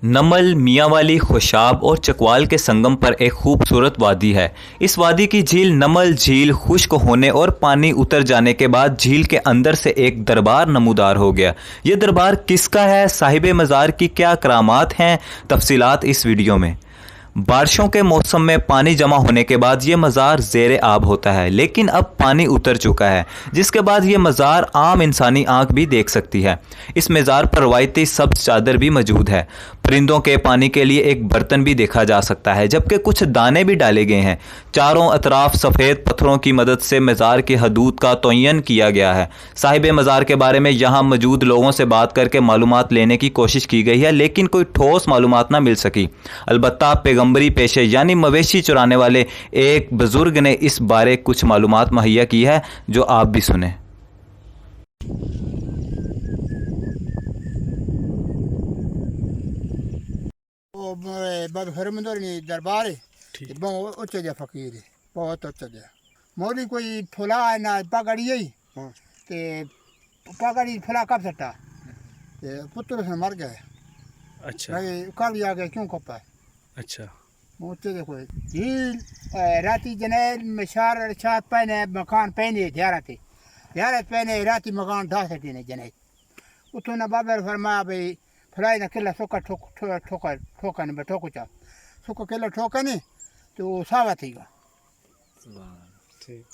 नमल, मियांवाली, खुशाब और चकवाल के संगम पर एक खूबसूरत वादी है। इस वादी की झील नमल झील खुश्क होने और पानी उतर जाने के बाद झील के अंदर से एक दरबार नमूदार हो गया। ये दरबार किसका है, साहिबे मज़ार की क्या करामात हैं, तफसीलात इस वीडियो में। बारिशों के मौसम में पानी जमा होने के बाद ये मज़ार ज़ेर आब होता है, लेकिन अब पानी उतर चुका है, जिसके बाद ये मज़ार आम इंसानी आंख भी देख सकती है। इस मज़ार पर रवायती सब्ज़ चादर भी मौजूद है। परिंदों के पानी के लिए एक बर्तन भी देखा जा सकता है, जबकि कुछ दाने भी डाले गए हैं। चारों अतराफ सफ़ेद पत्थरों की मदद से मज़ार की हदूद का तयन किया गया है। साहिब मज़ार के बारे में यहाँ मौजूद लोगों से बात करके मालूमात लेने की कोशिश की गई है, लेकिन कोई ठोस मालूमात ना मिल सकी। अलबत्ता पैगंबरी पेशे यानी मवेशी चुराने वाले एक बुजुर्ग ने इस बारे कुछ मालूमात मुहैया की है, जो आप भी सुने। बदहरमंदर दरबार है, बहुत उच्च जगह फकीर है, बहुत उच्च जगह। मोदी कोई फुला है ना पगड़ी है, ते पगड़ी फुला कब सटा, पुत्र से मर गए। अच्छा भाई कब आ गए क्यों कपा है। अच्छा उच्च देखो झील राती जनेल मशार छात पहने मकान पहने ध्यारत पहने राती मकान ढा सटी ने जनेल उतो ना बाबर फरमाया भाई फलाई ना किला सोका ठोका ने ठोको चा सुको किला ठोका ने तो सावा थी गा। ठीक।